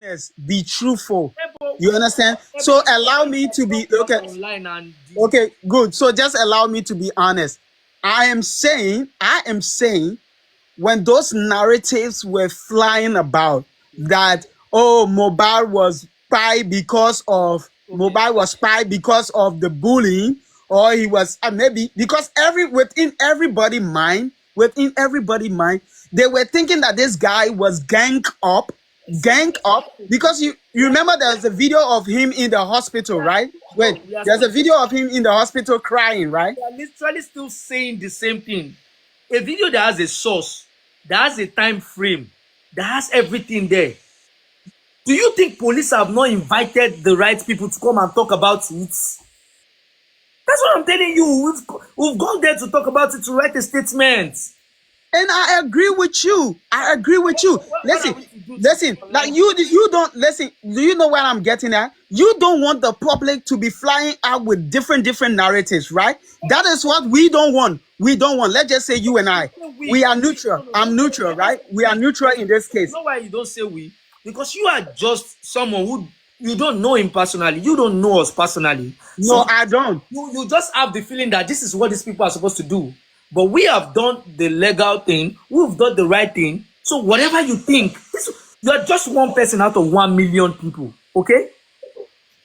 Yes, be truthful. Eh, but You understand? So allow me to be just okay. online and Okay, good. So just allow me to be honest. I am saying, when those narratives were flying about that, oh, okay. Mobile was spy because of the bullying, or he was maybe because within everybody mind, they were thinking that this guy was gang up because you remember there's a video of him in the hospital, right? Wait, We are there's still a video of him in the hospital crying, right? we are literally still saying the same thing. A video that has a source, that has a time frame, that has everything there. Do you think police have not invited the right people to come and talk about it? That's what I'm telling you. We've gone there to talk about it, to write a statement. And I agree with you. I agree with you. What are Listen, we to do to listen. Like online? you don't listen. Do you know what I'm getting at? You don't want the public to be flying out with different narratives, right? That is what we don't want. We don't want. Let's just say you and I. We We. are neutral. No, no, I'm neutral, let me right? say We are we. neutral in this You case. know why you don't say we? Because you are just someone who you don't know him personally. You don't know us personally. No, So I don't. you just have the feeling that this is what these people are supposed to do. But we have done the legal thing. We've done the right thing. So whatever you think, you are just one person out of 1 million people. Okay?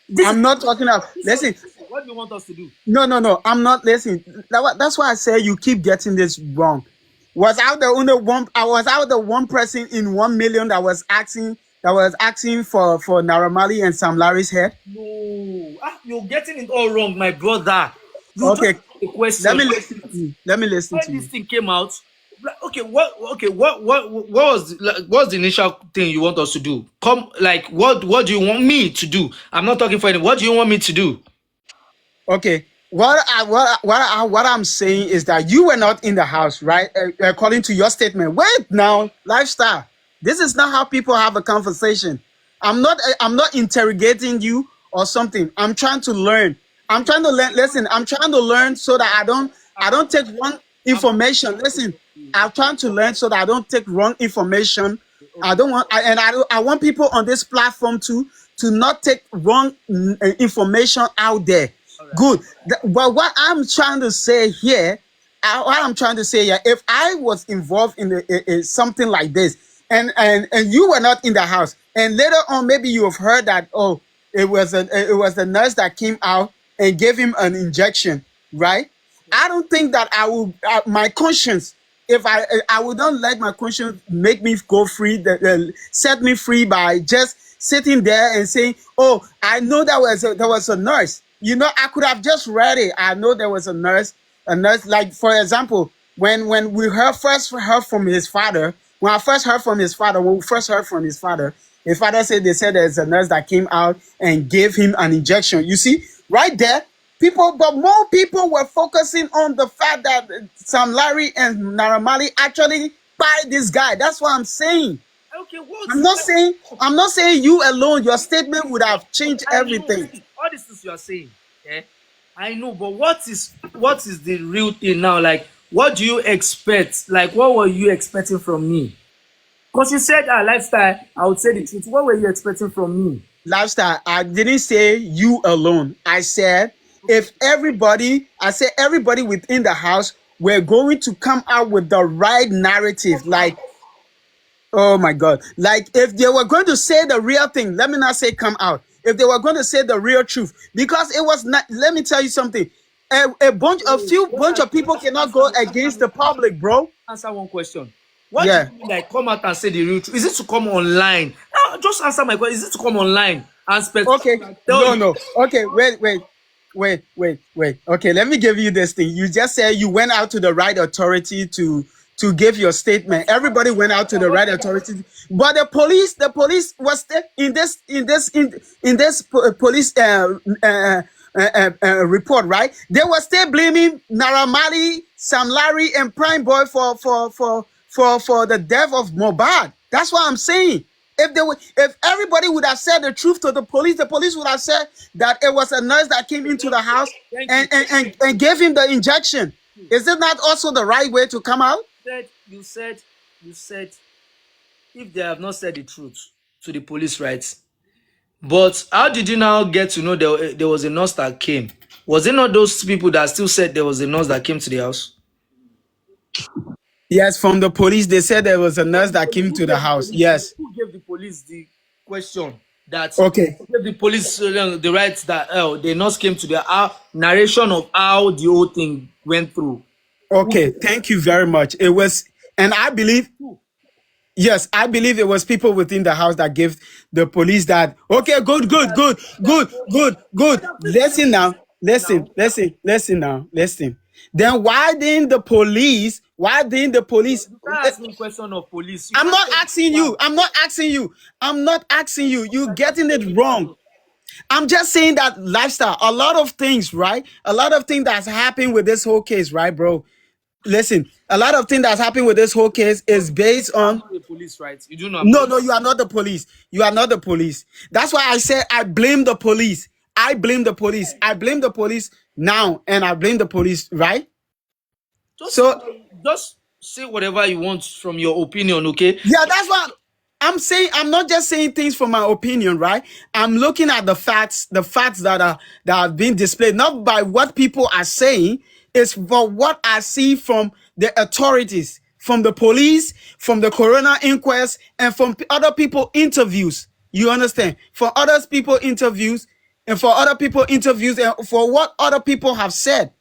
This is I'm not talking about. this is what, Listen, what do you want us to do? no. I'm not listening. That's why I say you keep getting this wrong. Was I the one person in 1 million that was asking for Naramali and Sam Larry's head? No. You're getting it all wrong, my brother. You just Okay, asked a let question. me listen to you. Let me listen When to this you. thing came out, like, what was the initial thing you want us to do? Come, like, what do you want me to do? I'm not talking for any. What do you want me to do? Okay, what I'm saying is that you were not in the house, right? According to your statement. Wait now, lifestyle. This is not how people have a conversation. I'm not interrogating you or something. I'm trying to learn. I'm trying to learn. Listen, I'm trying to learn so that I don't take wrong I'm information. Listen, okay, I'm trying to learn so that I don't take wrong information. I don't want, and I want people on this platform to not take wrong information out there. all right. Good. But what I'm trying to say here, if I was involved in, something like this, and you were not in the house, and later on maybe you have heard that, oh, it was the nurse that came out and gave him an injection, right? I don't think that I will, my conscience, if I would not let my conscience make me go free, set me free by just sitting there and saying, oh, I know there was a nurse. I could have just read it. I know there was a nurse. Like, for example, when we first heard from his father, when we first heard from his father said, they said there's a nurse that came out and gave him an injection. You see, right there, but more people were focusing on the fact that Sam Larry and Naramali actually buy this guy. That's what I'm saying. Okay, I'm not saying I'm not saying you alone. Your statement would have changed I know. everything. See, all these things you are saying, eh? I know, but what is the real thing now? Like, what do you expect? Like, what were you expecting from me? Because you said our lifestyle, I would say the truth. What were you expecting from me? Lifestyle. I didn't say you alone. I said everybody within the house were going to come out with the right narrative. Like, oh my God. Like, if they were going to say the real thing, let me not say come out. If they were going to say the real truth, because it was not, let me tell you something. A few bunch of people cannot go against the public, bro. Answer one question. What do Yeah. you mean, like, come out and say the real truth? Is it to come online? Now, just answer my question. Is it to come online and Okay. tell No, you? no. Okay. Wait. Okay. Let me give you this thing. You just said you went out to the right authority to give your statement. Everybody went out to the right authority, but the police was there in this police report, right? They were still blaming Naramali, Sam Larry, and Prime Boy for the death of Mohbad. That's what I'm saying. If everybody would have said the truth to the police would have said that it was a nurse that came into the house Thank you. and gave him the injection. Is it not also the right way to come out? You said if they have not said the truth. to the police, right? But how did you now get to know there was a nurse that came? Was it not those people that still said there was a nurse that came to the house? Yes, from the police, they said there was a nurse Then that came who to the gave the house. police Yes. the question that Okay. who gave the police the right that the nurse came to the narration of how the whole thing went through? Who Okay. gave Thank you very much. It was, and I believe, who? yes, I believe it was people within the house that gave the police that. Okay, good, good, good, good, good, good. Madam, please let me Listen now. now. Listen now. Listen. Then why didn't the police? Why didn't the police? You can't ask me a question of police. You I'm can't not tell me asking why. you. I'm not asking you. I'm not asking you. You You're just getting telling it me wrong. question. I'm just saying that lifestyle, a lot of things, right? A lot of things that's happened with this whole case, right, bro? Listen, a lot of things that's happened with this whole case So is you do based know I'm on. not a police, right? You do know I'm not. No, no, you are not the police. You are not the police. That's why I said I blame the police. I blame the police. I blame the police now, and I blame the police, right? Just say So what just say whatever you want from your opinion, okay? yeah, that's what I'm saying. I'm not just saying things from my opinion, right? I'm looking at the facts that are being displayed, not by what people are saying. It's for what I see from the authorities, from the police, from the coroner inquest, and from other people interviews. You understand? For other people interviews, and for other people interviews, and for what other people have said.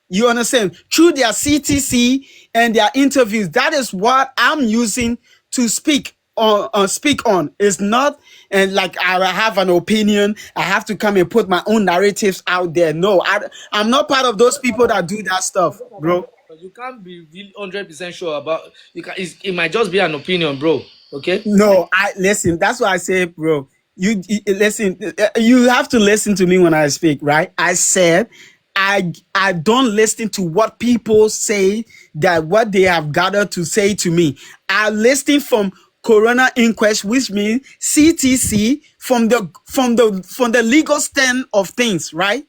You understand? Through their CTC and their interviews, that is what I'm using to speak on. Speak on. It's not and like I have an opinion. I have to come and put my own narratives out there. No, I'm not part of those Forget people about that do that stuff, forget about bro. it. You can't be really 100% sure about it might just be an opinion, bro. Okay? No, I listen. That's why I say, bro. Listen. You have to listen to me when I speak, right? I said, I don't listen to what people say that what they have gathered to say to me. I listen from coroner inquest, which means CTC, from the legal stand of things, right?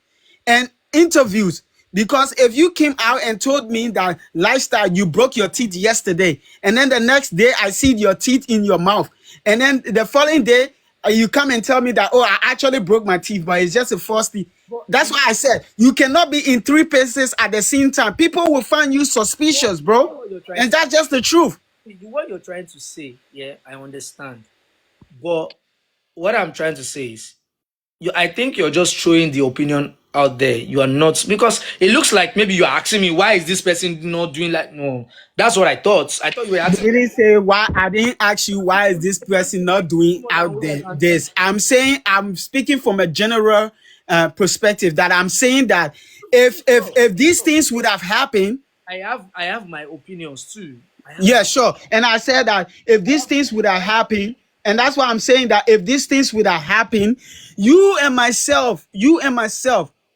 And interviews. Because if you came out and told me that lifestyle, you broke your teeth yesterday, and then the next day I see your teeth in your mouth, and then the following day you come and tell me that, oh, I actually broke my teeth, but it's just a false teeth. But That's why I said you cannot be in three places at the same time. People will find you suspicious, I know bro. what you're trying And to that's just the truth. what you're trying to say, yeah, I understand. But what I'm trying to say is I think you're just throwing the opinion out there. You are not because it looks like maybe you're asking me why is this person not doing like no. That's what I thought. I thought you were I asking didn't say why. I didn't ask you why is this person not doing more than out what I there can do. this. I'm saying I'm speaking from a general perspective that I'm saying that if these things would have happened. I have my opinions too. I have my Yeah, sure. And I said that if these things would have happened, and that's why I'm saying that if these things would have happened, you and myself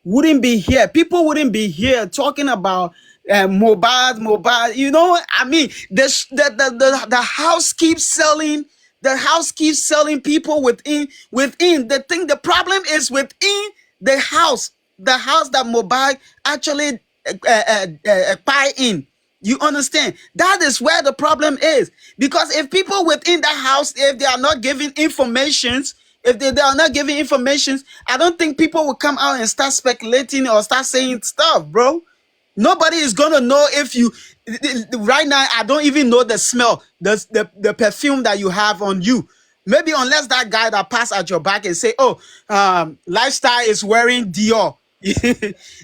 wouldn't be here. People wouldn't be here talking about mohbad. You know, I mean, the house keeps selling. The house keeps selling people within the thing. The problem is within the house that mohbad actually buy in. You understand? That is where the problem is. Because if people within the house, if they are not giving informations, if they are not giving informations, I don't think people will come out and start speculating or start saying stuff, bro. Nobody is gonna know if you right now. I don't even know the smell, the perfume that you have on you. Maybe unless that guy that passed at your back and say, "Oh, lifestyle is wearing Dior."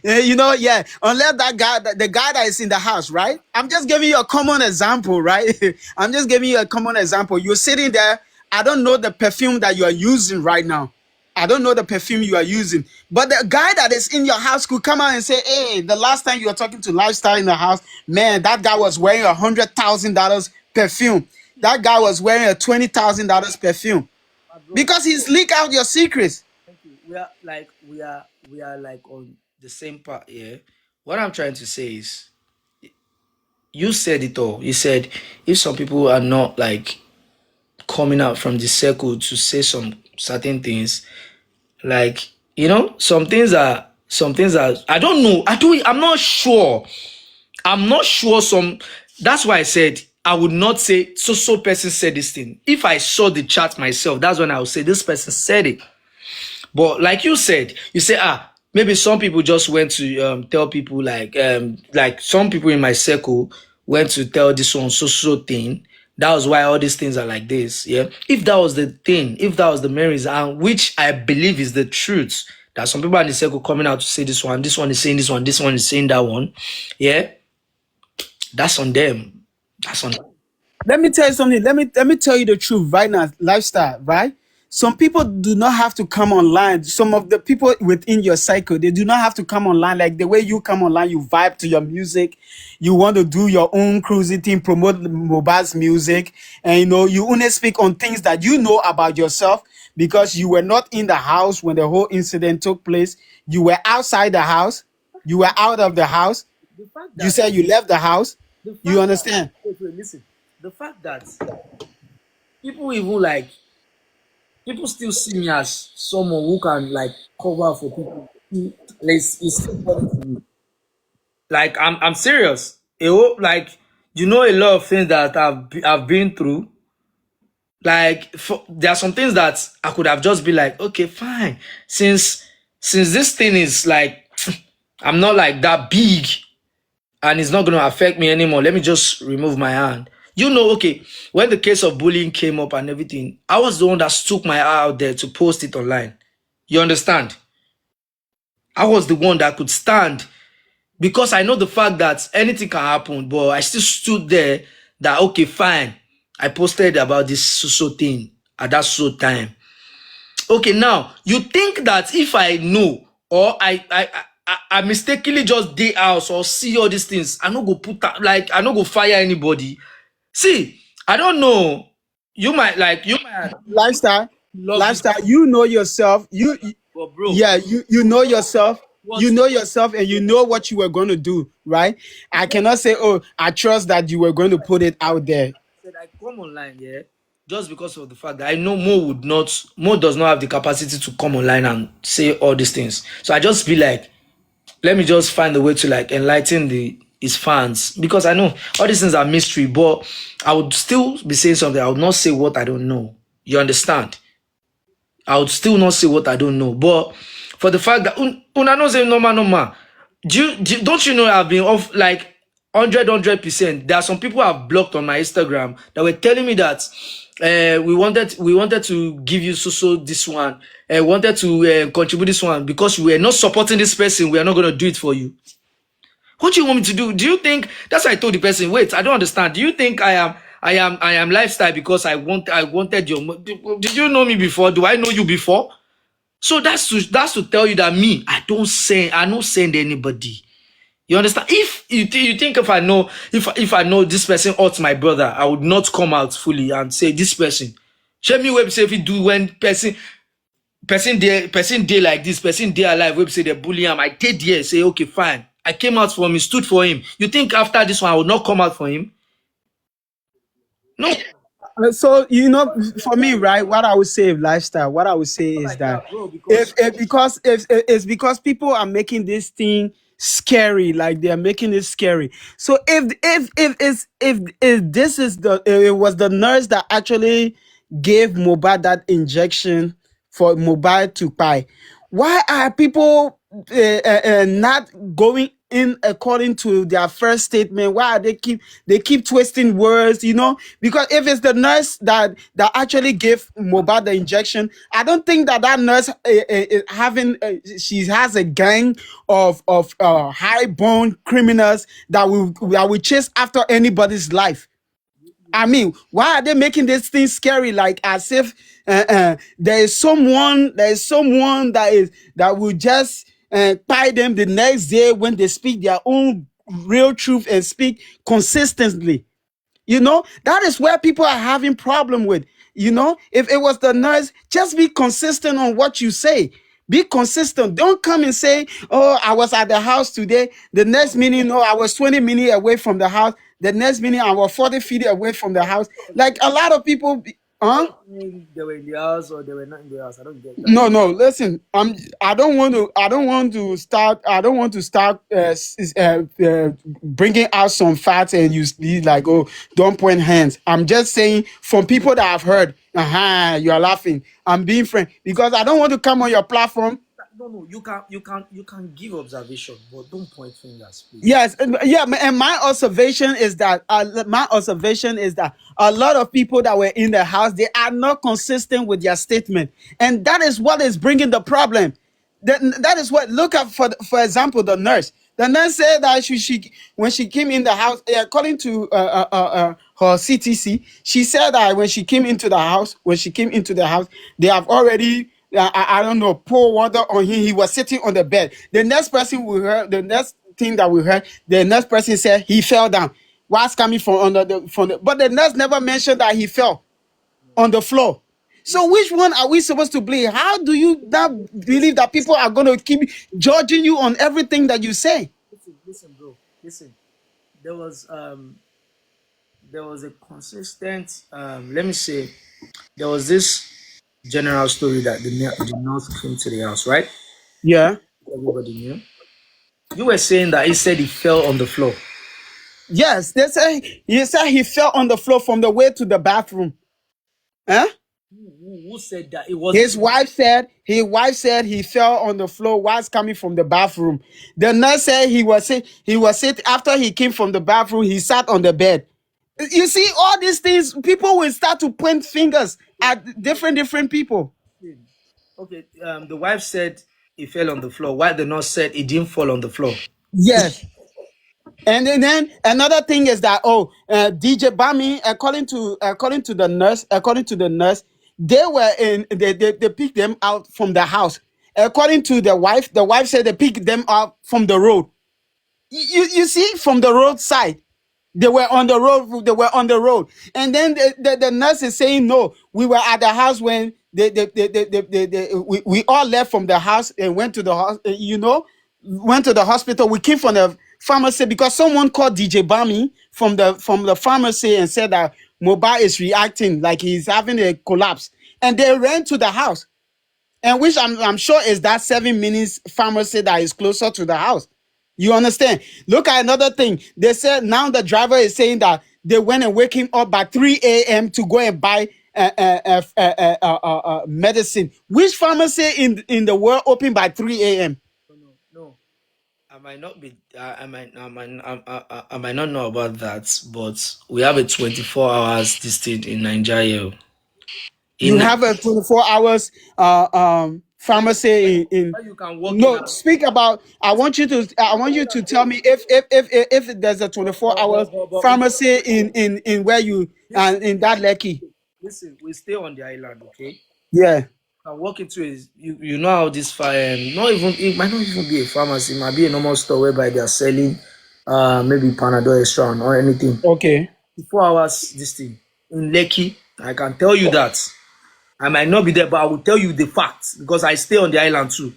You know, yeah. Unless that guy, the guy that is in the house, right? I'm just giving you a common example, right? I'm just giving you a common example. You're sitting there. I don't know the perfume that you are using right now. I don't know the perfume you are using, but the guy that is in your house could come out and say, "Hey, the last time you were talking to Lifestyle in the house, man, that guy was wearing $100,000 perfume. That guy was wearing a $20,000 perfume bro. because he's leak out your secrets." Thank you. We are like on the same part here. What I'm trying to say is you said it all. You said if some people are not like coming out from the circle to say some certain things, like some things are I don't know. I'm not sure. I'm not sure some that's why I said I would not say so person said this thing. If I saw the chat myself, that's when I would say this person said it. But like you said, you say, maybe some people just went to tell people like some people in my circle went to tell this one so thing. That was why all these things are like this. Yeah. If that was the thing, if that was the main reason, and which I believe is the truth, that some people in the circle coming out to say this one is saying this one is saying that one. Yeah, that's on them. That's on. Let me tell you something. Let me tell you the truth right now. Lifestyle, right? Some people do not have to come online. Some of the people within your cycle, they do not have to come online. Like the way you come online, you vibe to your music. You want to do your own cruising thing, promote mohbad's music, and you only speak on things that you know about yourself because you were not in the house when the whole incident took place. You were outside the house. You were out of the house. The fact You that said you left the house. the You fact that understand? wait, listen. The fact that people even like people still see me as someone who can like cover for people. It's still funny to me. Like I'm serious. Like you know a lot of things that I've been through. Like there are some things that I could have just been like, okay, fine. Since this thing is like I'm not like that big and it's not going to affect me anymore. Let me just remove my hand. Okay, when the case of bullying came up and everything, I was the one that stuck my eye out there to post it online. You understand? I was the one that could stand because I know the fact that anything can happen, but I still stood there that, okay, fine. I posted about this so thing at that so time. Okay, now you think that if I know or I mistakenly just day house or see all these things, I no go I no go fire anybody. See, I don't know. You Lifestyle, love this, lifestyle, you know yourself. but bro, Yeah, you know yourself. You what know yourself and you know what you were going to do, right? I cannot say, oh, I trust that you were going to put it out there. said I come online, yeah, just because of the fact that I know Mo does not have the capacity to come online and say all these things. So I just be like, let me just find a way to like enlighten his fans because I know all these things are mystery, but I would still be saying something. I would not say what I don't know. You understand? I would still not say what I don't know. But for the fact that una no say normal. Don't you know I've been off like 100%. There are some people I've blocked on my Instagram that were telling me that we wanted to give you so this one, wanted to contribute this one because we are not supporting this person. We are not going to do it for you. What do you want me to do? Do you think that's why I told the person? Wait, I don't understand. Do you think I am lifestyle because I wanted your? Did you know me before? Do I know you before? So that's to tell you that me, I don't send anybody. You understand? If you think if I know this person hurts my brother, I would not come out fully and say this person. Show me where say if you do when person day like this, person day alive, where say they bully him. I did here, say okay, fine. I came out for him, stood for him. You think after this one I would not come out for him? No, So for me, right, what I would say of lifestyle, what I would say is like that that, bro. Because if it's because people are making this thing scary, like they are making it scary. So if this is if it was the nurse that actually gave mohbad that injection for mohbad to buy, why are people not going in according to their first statement? Why are they keep twisting words, because if it's the nurse that actually gave mohbad the injection, I don't think that nurse is having she has a gang of high bone criminals that will chase after anybody's life. I mean, why are they making this thing scary? Like as if there is someone that will just tie them the next day when they speak their own real truth and speak consistently. That is where people are having problem with. If it was the nurse, just be consistent on what you say. Be consistent. Don't come and say, oh, I was at the house today. The next minute, no, I was 20 minutes away from the house. The next minute, I was 40 feet away from the house. Like a lot of people. Huh? Saying they were in the house or they were not in the house. I don't get that. No, no. Listen, I don't want to. I don't want to start. I don't want to start bringing out some facts and you be like, oh, don't point hands. I'm just saying from people that I've heard. You are laughing. I'm being frank because I don't want to come on your platform. No, no, you can give observation, but don't point fingers, please. Yes, yeah, and my observation is that a lot of people that were in the house they are not consistent with their statement, and that is what is bringing the problem. That is what look at for example the nurse. The nurse said that she when she came in the house, according to her CTC, she said that when she came into the house, they have already I don't know, pour water on him. He was sitting on the bed. The next thing that we heard, the next person said he fell down. What's coming from under but the nurse never mentioned that he fell on the floor. So Listen, which one are we supposed to believe? How do you not believe that people are going to keep judging you on everything that you say? listen, bro. Listen. There was a consistent let me say there was this general story that the nurse came to the house, right? Yeah. Everybody knew. You were saying that he said he fell on the floor. Yes, he said he fell on the floor from the way to the bathroom. Huh? Who said that? It wasn't. His wife said he fell on the floor whilst coming from the bathroom. The nurse said he was sit after he came from the bathroom, he sat on the bed. You see, all these things, people will start to point fingers at different people. Okay, the wife said he fell on the floor, while the nurse said he didn't fall on the floor. Yes. And then another thing is that DJ Bami, according to the nurse, they picked them out from the house. According to the wife said they picked them out from the road. You see, from the roadside. They were on the road. They were on the road, and then the nurse is saying, "No, we were at the house when we all left from the house and went to the went to the hospital. We came from the pharmacy because someone called DJ Bami from the pharmacy and said that mohbad is reacting like he's having a collapse, and they ran to the house, and which I'm sure is that 7 minutes pharmacy that is closer to the house. You understand? Look at another thing. They said now the driver is saying that they went and wake him up by 3 a.m. to go and buy medicine. Which pharmacy in the world open by 3 a.m.? No, no, no. I might not be. I might not know about that, but we have a 24 hours this thing in Nigeria. You In have a 24 hours where you, pharmacy in where you can walk in no, and speak about. I want you to tell me if there's a but, 24 hours we pharmacy in where you listen, in that Lekki. listen. We stay on the island, okay? Yeah. Can walk into you know how this fire not even it might not even be a pharmacy, it might be a normal store whereby they are selling maybe Panadol extra or anything. Okay. 4 hours this thing in Lekki, I can tell you that. I might not be there, but I will tell you the facts because I stay on the island too.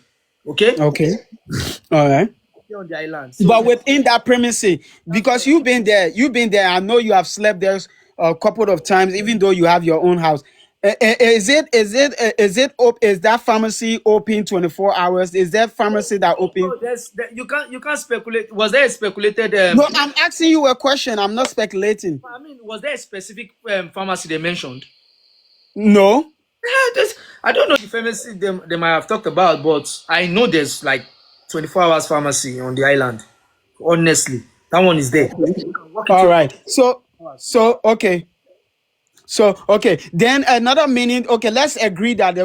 Okay? Okay. All right. Stay on the island. So But within that premises, because you've been there. I know you have slept there a couple of times, even though you have your own house. Is that pharmacy open 24 hours? Is that pharmacy that open? no, you can't speculate. Was there a speculated No, I'm asking you a question. I'm not speculating. I mean, was there a specific pharmacy they mentioned? No. I don't know the pharmacy they might have talked about, but I know there's like 24 hours pharmacy on the island. Honestly, that one is there. You can walk into All your right. So hours. so okay. So okay, then another meaning. Okay, let's agree that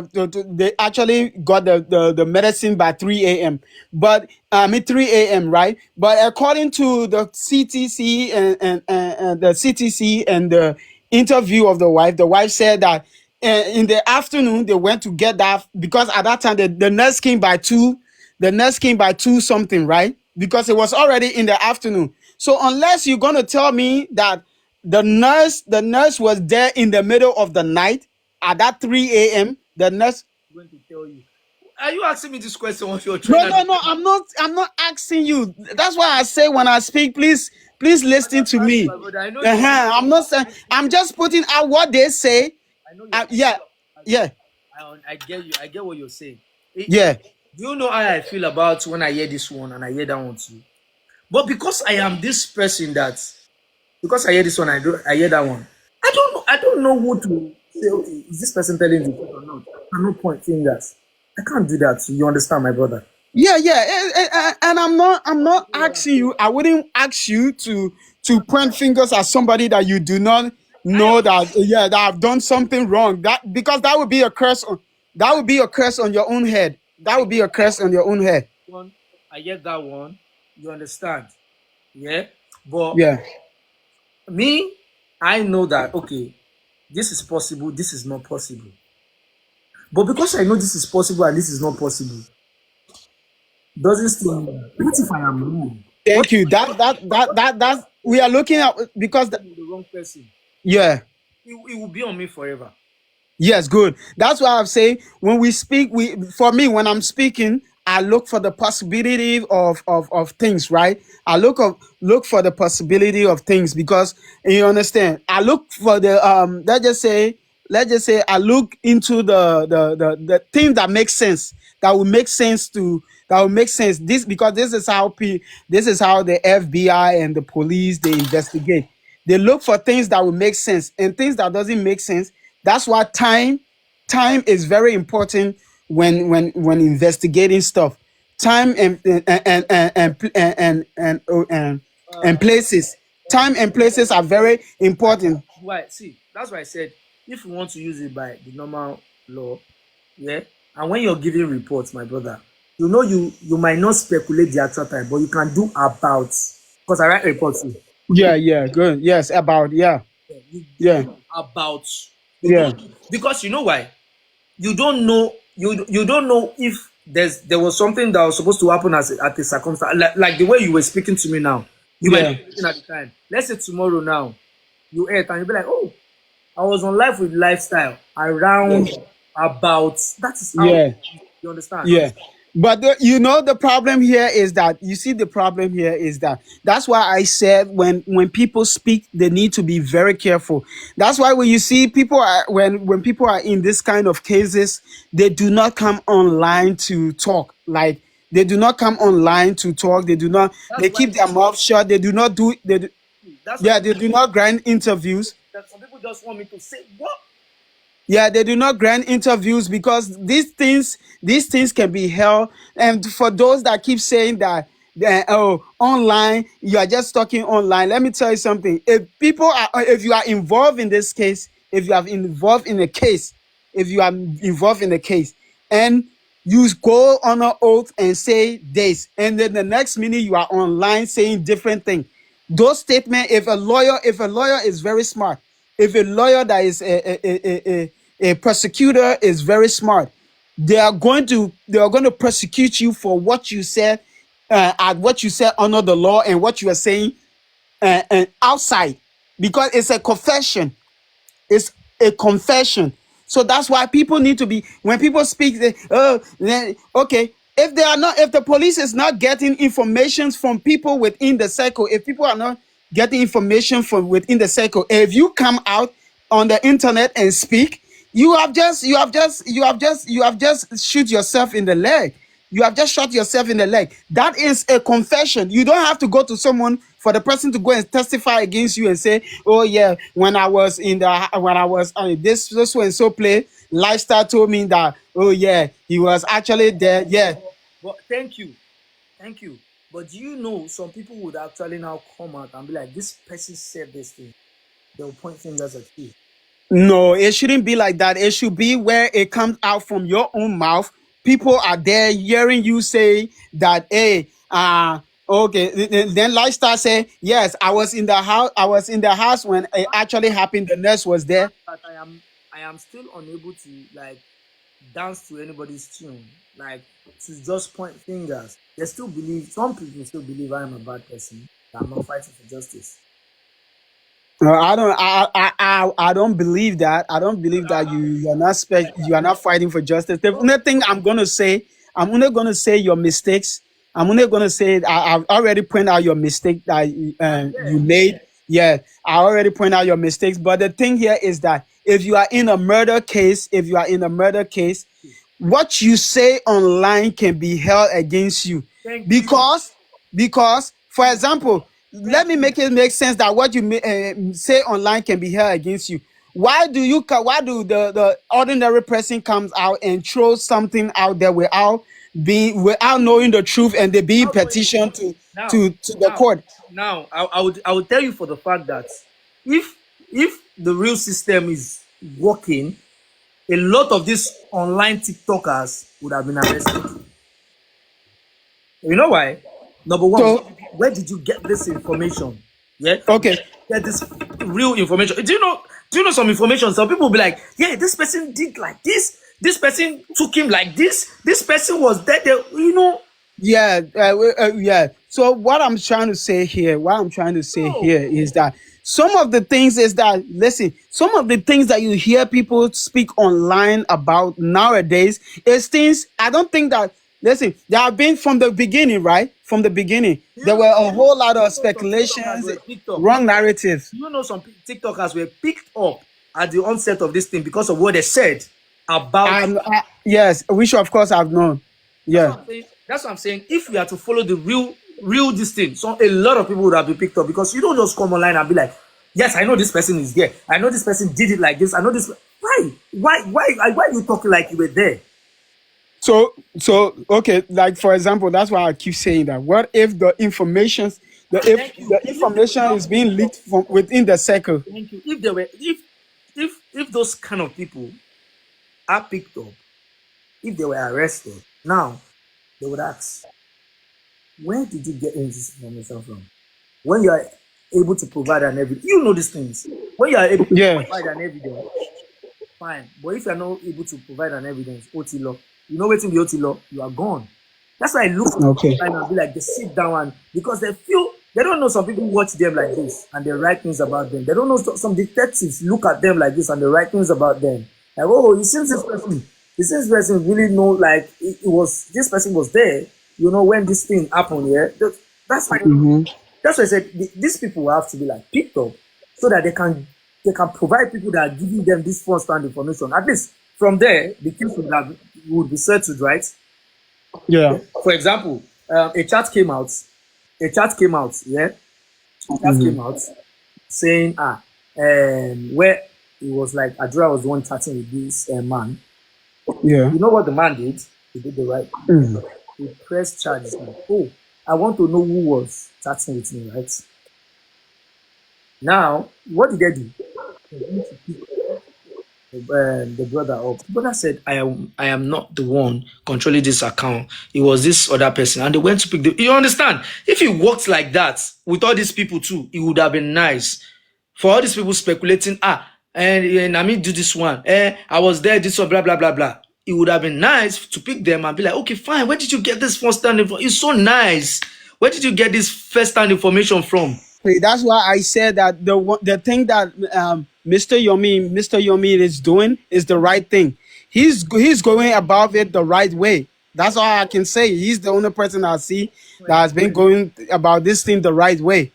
they actually got the medicine by 3 a.m. But I mean 3 a.m. right? But according to the CTC and the CTC and the interview of the wife said that in the afternoon they went to get that because at that time the nurse came by two. The nurse came by two something, right? Because it was already in the afternoon. So unless you're gonna tell me that the nurse was there in the middle of the night at that 3 a.m. The nurse. I'm going to tell you. Are you asking me this question once you're No, trying to? no, no. I'm not asking you. That's why I say when I speak, please listen to Ask me. my brother. I know you. I'm not saying. I'm just putting out what they say I know you're. Yeah, yeah, I get you. I get what you're saying. yeah, Do you know how I feel about when I hear this one and I hear that one too? But because I am this person that, because I hear this one, I hear that one. I don't know who to say. Okay, is this person telling the truth or not? I cannot point fingers. I can't do that. You understand, my brother? yeah, yeah. And I'm You not get what I'm asking saying? you. I wouldn't ask you to point fingers at somebody that you do not I know that, yeah, that have done something wrong. That, because that would be a curse on, that would be a curse on your own head. That I would be a curse on your own head. one. I get that one. You understand? Yeah. But Yeah, me, I know that okay, this is possible. This is not possible. But because I know this is possible and this is not possible, doesn't still mean that. What if I am wrong? What thank you. That's we are looking at, because if I'm the wrong person? yeah. It will be on me forever. Yes, good. That's why I'm saying when we speak, we, for me, when I'm speaking, I look for the possibility of things, right? I look for the possibility of things, because you understand. I look for the let's just say I look into the thing that makes sense, that will make sense to that will make sense. This, because this is how the FBI and the police, they investigate. They look for things that will make sense, and things that doesn't make sense. That's why time is very important when investigating stuff. Time and places. Time and places are very important. Why? See, that's why I said if you want to use it by the normal law, yeah, and when you're giving reports, my brother, you might not speculate the actual time, but you can do about, because I write reports too. Yeah, yeah, good. Yes, about, yeah, Yeah, you yeah, do about, you yeah, don't, because you know why? You don't know, you don't know if there was something that was supposed to happen as at a circumstance, like the way you were speaking to me now. You might not yeah, be thinking at the time. Let's say tomorrow now you ate and you'll be like, oh, I was on life with lifestyle around about, that is how yeah. you understand. Yeah. But the problem here is that, you see, the problem here is that, that's why I said, when people speak, they need to be very careful. That's why when you see people are, when people are in this kind of cases, they do not come online to talk. Like, they do not come online to talk. They do not. That's They why keep their mouth shut. They do not do. that's why Yeah. They do not grant interviews. that some people just want me to say what. Yeah, they do not grant interviews, because these things can be held. And for those that keep saying that, oh, online, you are just talking online. Let me tell you something. If you are involved in this case, if you are involved in a case, if you are involved in a case, and you go on an oath and say this, and then the next minute you are online saying different thing. Those statements, if a lawyer is very smart, if a lawyer that is a prosecutor is very smart, they are going to prosecute you for what you said, at what you said under the law, and what you are saying, outside, because it's a confession. It's a confession. So that's why people need to be, when people speak, okay, if the police is not getting information from people within the circle, if people are not getting information from within the circle, if you come out on the internet and speak, you have just shoot yourself in the leg. You have just shot yourself in the leg. That is a confession. You don't have to go to someone for the person to go and testify against you and say, "Oh yeah, when I was this so and so play, lifestyle told me that. Oh yeah, he was actually there. Yeah." But thank you. But do you know some people would actually now come out and be like, this person said this thing. They'll point fingers at you. No, it shouldn't be like that. It should be where it comes out from your own mouth. People are there hearing you say that, hey, okay. Then lifestyle say, yes, I was in the house. I was in the house when The it fact, actually happened. The nurse was the fact there. that I am still unable to like dance to anybody's tune, like to just point fingers. They still believe, some people still believe I am a bad person. That I'm not fighting for justice. I don't. I don't believe that. I don't believe that you are not fighting for justice. The No, only thing I'm gonna say, I'm only gonna say your mistakes. I'm only gonna say, I've already pointed out your mistake that yeah, you made. Yeah, I already pointed out your mistakes. But the thing here is that if you are in a murder case, if you are in a murder case, what you say online can be held against you, Thank you. because for example, let Thank me you. make it make sense that what you say online can be held against you. Why do the ordinary person comes out and throws something out there without knowing the truth, and they being How do you petitioned now? to the Now, court? I would tell you for the fact that if if the real system is working, a lot of these online TikTokers would have been arrested. You know why? Number one, So where did you get this information? Yeah, okay. get this real information. Do you know some information? Some people will be like, yeah, this person did like this. This person took him like this. This person was dead. Yeah, yeah. So what I'm trying to say No. here is that some of the things is that listen, some of the things that you hear people speak online about nowadays is things I don't think that listen, there have been from the beginning, right? From the beginning, Do there you, were a whole lot do you of know some TikTokers speculations, were picked up? wrong narratives. Do you know some TikTokers were picked up at the onset of this thing because of what they said about. Yes, which of course I've known. That's Yeah. what I'm saying. That's what I'm saying. If we are to follow the real this thing, so a lot of people would have been picked up because you don't just come online and be like, yes, I know this person is there. I know this person did it like this. I know this. Why? Why are you talking like you were there? So okay, like for example, that's why I keep saying that. What if if Thank you. the information is being leaked from within the circle? Thank you. If they were, if those kind of people are picked up, if they were arrested, now they would ask, where did you get this information from? When you are able to provide an evidence, you know these things. When you are able to Yeah. provide an evidence, fine. But if you are not able to provide an evidence, OT law, you know waiting the OT law, you are gone. That's why I look for people Okay. online and be like, they sit down and because they don't know some people watch them like this and they write things about them. They don't know some detectives look at them like this and they write things about them. Like, oh, it seems this person really know like it was this person was there, when this thing happened, yeah. That's why Hmm. that's why I said these people have to be like picked up so that they can provide people that are giving them this first hand information. At least from there, the case would be settled, right? Yeah. For example, a chat came out. A chat came out, yeah. A chat Hmm. came out saying, where it was like Adura was the one chatting with this man. Yeah. You know what the man did? He did the right thing. Mm. He pressed charges. Like, oh, I want to know who was chatting with me, right? Now, what did they do? They went to pick the brother up. The brother said, I am not the one controlling this account. It was this other person. And they went to pick you understand? If it worked like that with all these people too, it would have been nice. For all these people speculating, and I mean do this one. I was there, this one, blah, blah, blah, blah. It would have been nice to pick them and be like, okay, fine, where did you get this first hand information? It's so nice. Where did you get this first hand information from? That's why I said that the thing that Mr. Yomi is doing is the right thing. He's going about it the right way. That's all I can say. He's the only person I see that has been going about this thing the right way.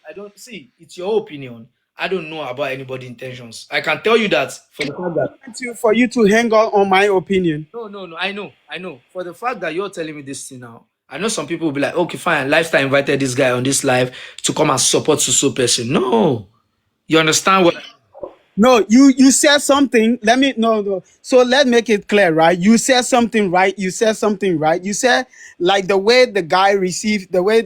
I don't see. It's your opinion. I don't know about anybody's intentions. I can tell you that for the fact that For you to hang on my opinion. no, no, no. I know. For the fact that you're telling me this thing now, I know some people will be like, okay, fine. Lifestyle invited this guy on this live to come and support so person. No, you understand what? No, you said something. Let me no. So let's make it clear, right? You said something right. You said something right. You said like the way the guy received, the way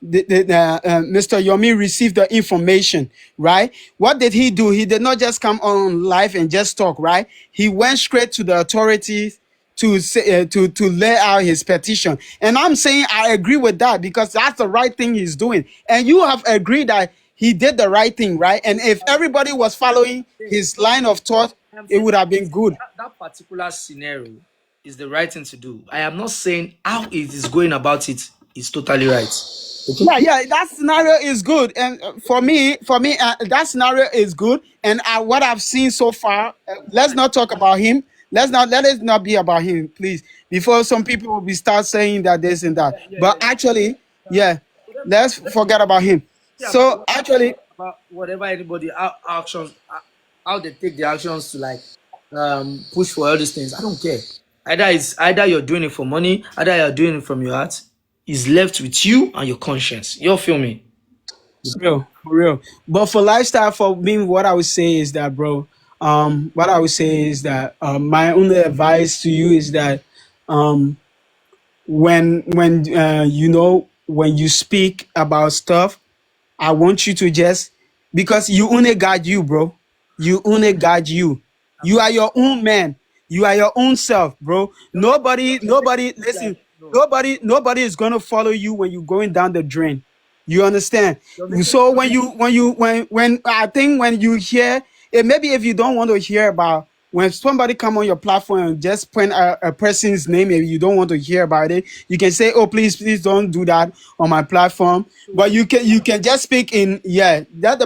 Mr. Yomi received the information, right? What did he do? He did not just come on live and just talk, right? He went straight to the authorities to say to lay out his petition. And I'm saying I agree with that because that's the right thing he's doing. And you have agreed that he did the right thing, right? And if everybody was following his line of thought, I'm it saying would have been good. that particular scenario is the right thing to do. I am not saying how it is going about it is totally right. Okay. Yeah, yeah, that scenario is good, and that scenario is good. And what I've seen so far, let's not talk about him. Let it not be about him, please. Before some people will be start saying that this and that, Yeah, but yeah. actually, yeah, let's forget about him. Yeah, So actually, about whatever anybody actions. how they take the actions to like push for all these things. I don't care. Either you're doing it for money, either you're doing it from your heart. Is left with you and your conscience. You feel me? For real, for real. But for lifestyle, for me, what I would say is that, bro. What I would say is that my only advice to you is that um, when you know when you speak about stuff, I want you to just because you only got you, bro. You only got you. I'm You are your own man. You are your own self, bro. Nobody, like listen, no. nobody is gonna follow you when you're going down the drain. You understand? You're making So when I think when you hear it, maybe if you don't want to hear about when somebody come on your platform and just point a person's name and you don't want to hear about it, you can say, "Oh, please don't do that on my platform." But you can just speak in that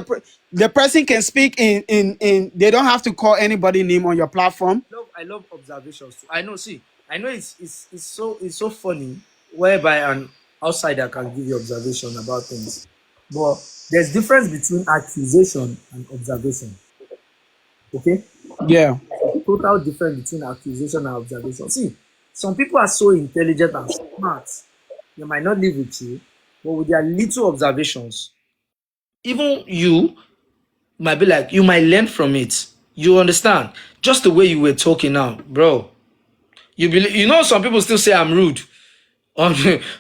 the person can speak in they don't have to call anybody name on your platform. I love observations too. I know. See, I know it's so funny whereby an outsider can give you observation about things, but there's difference between accusation and observation. Okay, Yeah, total difference between accusation and observation. See, some people are so intelligent and smart, they might not live with you, but with their little observations, even you might be like, you might learn from it. You understand? Just the way you were talking now, bro. You know, some people still say I'm rude. Um,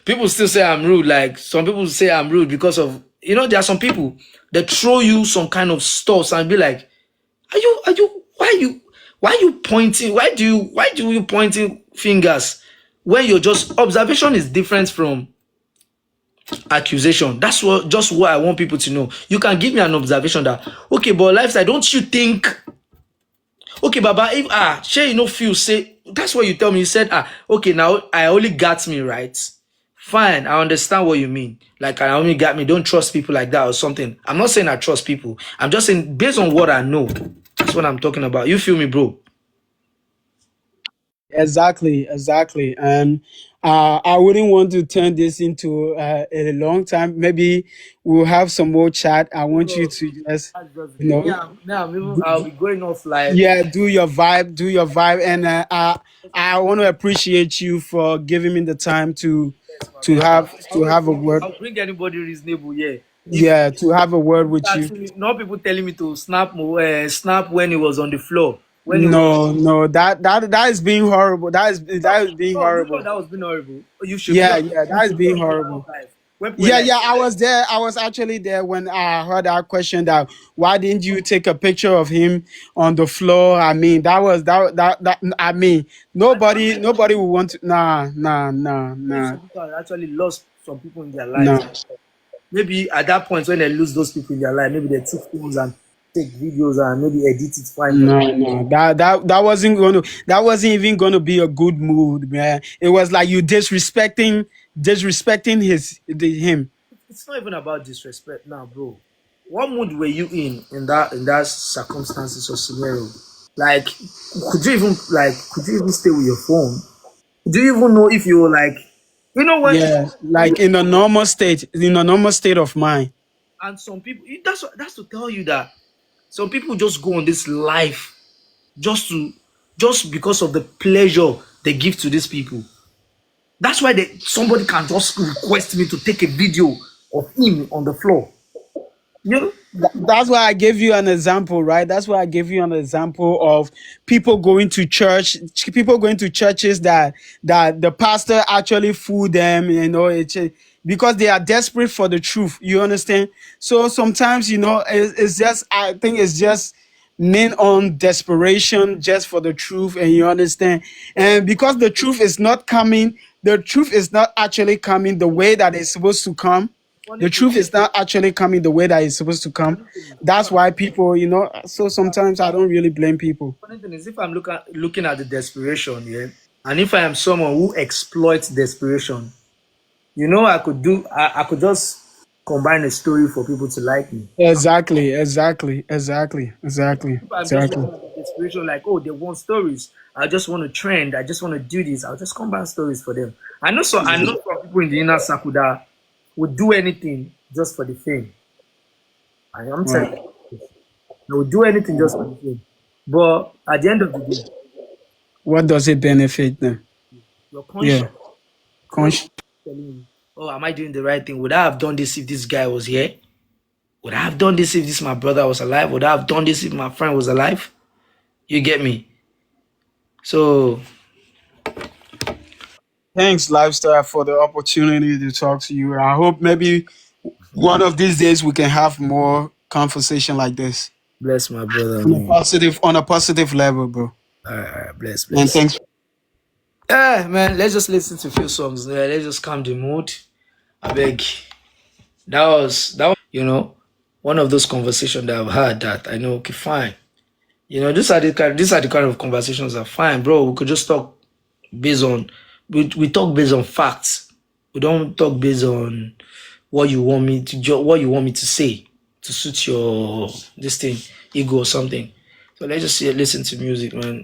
people still say I'm rude. Like some people say I'm rude because of there are some people that throw you some kind of stuff and be like, why are you pointing? Why do you pointing fingers when you're just observation is different from accusation. That's what I want people to know. You can give me an observation that okay, but lifestyle, don't you think okay, Baba, if shey you no feel say that's what you tell me. You said okay, now I only got me right. Fine, I understand what you mean. Like I only got me, don't trust people like that or something. I'm not saying I trust people. I'm just saying based on what I know. That's what I'm talking about. You feel me, bro? exactly. And I wouldn't want to turn this into a long time. Maybe we'll have some more chat. I want you Bro, to just that's just you it. know I'll be going off like yeah, do your vibe, and I want to appreciate you for giving me the time to yes, my to brother. have I'll to always have a bring word. I'll bring anybody reasonable, yeah. If Yeah, to have a word with you. asking me, not people telling me to snap when he was on the floor. When he was No, that is being horrible. That is being no, you thought horrible. that was being horrible. You should be Yeah, on yeah, you that is should be being on Clubhouse horrible. Live. When people were Yeah, like, yeah, I was there. I was actually there when I heard that question that why didn't you take a picture of him on the floor? I mean, that was that I mean, I don't nobody would want to know if some people have actually lost some people in their lives. nah. Maybe at that point when they lose those people in their life, maybe they took phones and take videos and maybe edit it fine for them. No. That wasn't even going to be a good mood, man. It was like you disrespecting him. It's not even about disrespect now, bro. What mood were you in that circumstances or scenario? Like, could you even stay with your phone? Do you even know if you were like, you know Yeah, when like in a normal state of mind. and some people that's to tell you that some people just go on this life just because of the pleasure they give to these people. That's why somebody can just request me to take a video of him on the floor. You know, That's why I gave you an example, right? That's why I gave you an example of people going to churches that the pastor actually fooled them, because they are desperate for the truth. You understand? So sometimes, it's just I think it's just men on desperation just for the truth, and you understand, and because the truth is not actually coming the way that it's supposed to come. funny The thing, truth is not actually coming the way that it's supposed to come. funny thing is, That's why people, so sometimes I don't really blame people. if I'm looking at the desperation, yeah, and if I am someone who exploits desperation, I could just combine a story for people to like me. If I'm just Exactly. looking at the desperation, like, oh, they want stories. I just want to trend. I just want to do this. I'll just combine stories for them. I know some people in the inner circle that would do anything just for the fame. I am telling Wow. you. I will do anything just for the fame. But at the end of the day, What does it benefit them? your Yeah. conscience, when Conscious. you're telling you, oh, am I doing the right thing? Would I have done this if this guy was here? Would I have done this if this my brother was alive? Would I have done this if my friend was alive? You get me? So Thanks, Lifestyle, for the opportunity to talk to you. I hope maybe one of these days we can have more conversation like this bless my brother, on a man. positive level, bro. All right, bless, And bless. thanks. Yeah, man. Let's just listen to a few songs. Yeah, let's just calm the mood. I beg. That was one of those conversations that I've had that I know. Okay, fine. These are the kind of conversations that fine, bro. We could just talk based on we talk based on facts. We don't talk based on what you want me to say to suit your this thing ego or something. So let's just listen to music, man.